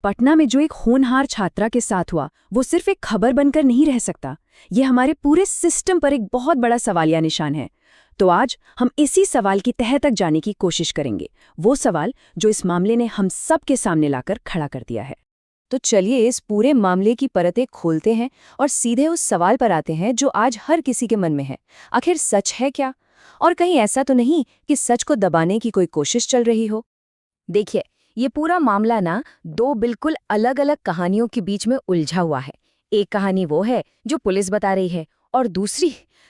पटना में जो एक होनहार छात्रा के साथ हुआ वो सिर्फ एक खबर बनकर नहीं रह सकता। ये हमारे पूरे सिस्टम पर एक बहुत बड़ा सवालिया निशान है। तो आज हम इसी सवाल की तह तक जाने की कोशिश करेंगे, वो सवाल जो इस मामले ने हम सब के सामने लाकर खड़ा कर दिया है। तो चलिए इस पूरे मामले की परतें खोलते हैं और सीधे उस सवाल पर आते हैं जो आज हर किसी के मन में है। आखिर सच है क्या? और कहीं ऐसा तो नहीं कि सच को दबाने की कोई कोशिश चल रही हो? देखिए, ये पूरा मामला ना दो बिल्कुल अलग अलग कहानियों के बीच में उलझा हुआ है। एक कहानी वो है जो पुलिस बता रही है और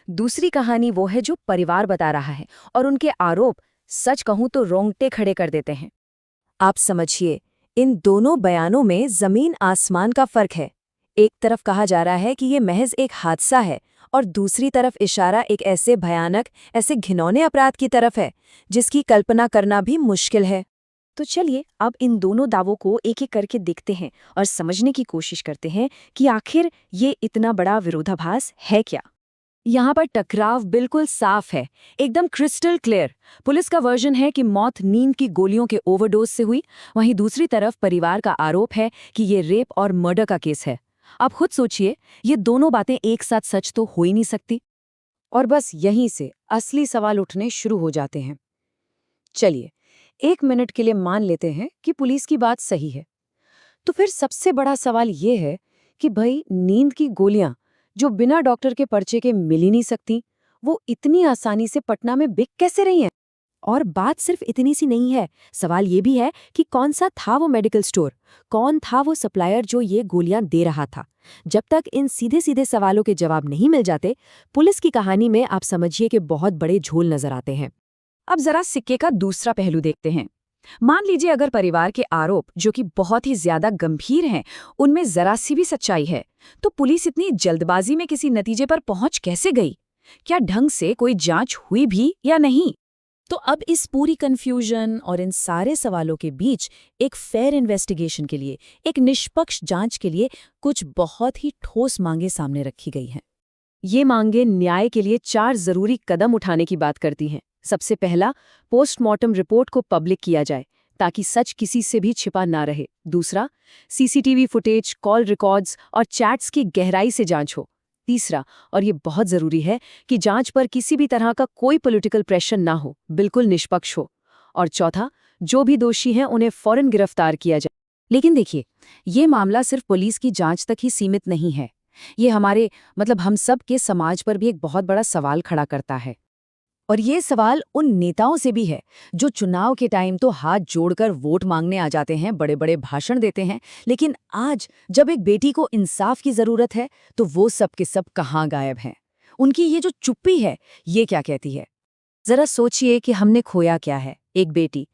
दूसरी कहानी वो है जो परिवार बता रहा है, और उनके आरोप सच कहूं तो रोंगटे खड़े कर देते हैं। आप समझिए, इन दोनों बयानों में जमीन आसमान का फर्क है। एक तरफ कहा जा रहा है कि ये महज एक हादसा है और दूसरी तरफ इशारा एक ऐसे भयानक, ऐसे घिनौने अपराध की तरफ है जिसकी कल्पना करना भी मुश्किल है। तो चलिए अब इन दोनों दावों को एक एक करके देखते हैं और समझने की कोशिश करते हैं कि आखिर ये इतना बड़ा विरोधाभास है क्या। यहाँ पर टकराव बिल्कुल साफ है, एकदम क्रिस्टल क्लियर। पुलिस का वर्जन है कि मौत नींद की गोलियों के ओवरडोज से हुई, वहीं दूसरी तरफ परिवार का आरोप है कि ये रेप और मर्डर का केस है। आप खुद सोचिए, ये दोनों बातें एक साथ सच तो हो ही नहीं सकती। और बस यहीं से असली सवाल उठने शुरू हो जाते हैं। चलिए, एक मिनट के लिए मान लेते हैं कि पुलिस की बात सही है। तो फिर सबसे बड़ा सवाल ये है कि भाई, नींद की गोलियां जो बिना डॉक्टर के पर्चे के मिल ही नहीं सकती, वो इतनी आसानी से पटना में बिक कैसे रही हैं? और बात सिर्फ इतनी सी नहीं है, सवाल ये भी है कि कौन सा था वो मेडिकल स्टोर, कौन था वो सप्लायर जो ये गोलियां दे रहा था। जब तक इन सीधे सीधे सवालों के जवाब नहीं मिल जाते, पुलिस की कहानी में आप समझिए कि बहुत बड़े झोल नजर आते हैं। अब जरा सिक्के का दूसरा पहलू देखते हैं। मान लीजिए अगर परिवार के आरोप, जो कि बहुत ही ज्यादा गंभीर हैं, उनमें जरा सी भी सच्चाई है, तो पुलिस इतनी जल्दबाजी में किसी नतीजे पर पहुंच कैसे गई? क्या ढंग से कोई जांच हुई भी या नहीं? तो अब इस पूरी कंफ्यूजन और इन सारे सवालों के बीच एक फेयर इन्वेस्टिगेशन के लिए, एक निष्पक्ष जांच के लिए कुछ बहुत ही ठोस मांगे सामने रखी गई हैं। ये मांगे न्याय के लिए 4 जरूरी कदम उठाने की बात करती हैं। सबसे पहला, पोस्टमार्टम रिपोर्ट को पब्लिक किया जाए ताकि सच किसी से भी छिपा ना रहे। दूसरा, सीसीटीवी फुटेज, कॉल रिकॉर्ड्स और चैट्स की गहराई से जांच हो। तीसरा, और ये बहुत जरूरी है, कि जांच पर किसी भी तरह का कोई पॉलिटिकल प्रेशर ना हो, बिल्कुल निष्पक्ष हो। और चौथा, जो भी दोषी हैं उन्हें फौरन गिरफ्तार किया जाए। लेकिन देखिए, ये मामला सिर्फ पुलिस की जांच तक ही सीमित नहीं है। ये हमारे हम सब के समाज पर भी एक बहुत बड़ा सवाल खड़ा करता है। और ये सवाल उन नेताओं से भी है जो चुनाव के टाइम तो हाथ जोड़कर वोट मांगने आ जाते हैं, बड़े बड़े भाषण देते हैं, लेकिन आज जब एक बेटी को इंसाफ की जरूरत है तो वो सब के सब कहाँ गायब हैं? उनकी ये जो चुप्पी है, ये क्या कहती है? जरा सोचिए कि हमने खोया क्या है। एक बेटी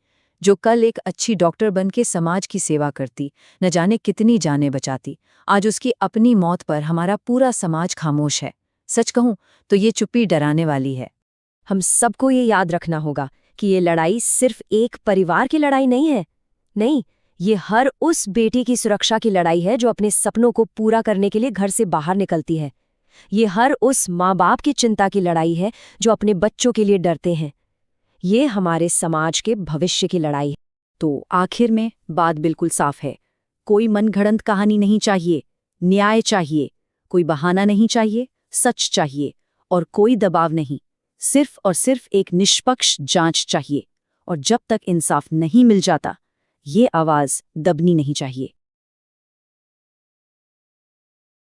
जो कल एक अच्छी डॉक्टर बन के समाज की सेवा करती, न जाने कितनी जानें बचाती। आज उसकी अपनी मौत पर हमारा पूरा समाज खामोश है। सच कहूं तो ये चुप्पी डराने वाली है। हम सबको ये याद रखना होगा कि ये लड़ाई सिर्फ एक परिवार की लड़ाई नहीं है। नहीं, ये हर उस बेटी की सुरक्षा की लड़ाई है जो अपने सपनों को पूरा करने के लिए घर से बाहर निकलती है। ये हर उस माँ बाप की चिंता की लड़ाई है जो अपने बच्चों के लिए डरते हैं। ये हमारे समाज के भविष्य की लड़ाई है। तो आखिर में बात बिल्कुल साफ है। कोई मनगढ़ंत कहानी नहीं चाहिए, न्याय चाहिए। कोई बहाना नहीं चाहिए, सच चाहिए। और कोई दबाव नहीं, सिर्फ और सिर्फ एक निष्पक्ष जांच चाहिए। और जब तक इंसाफ नहीं मिल जाता, ये आवाज दबनी नहीं चाहिए।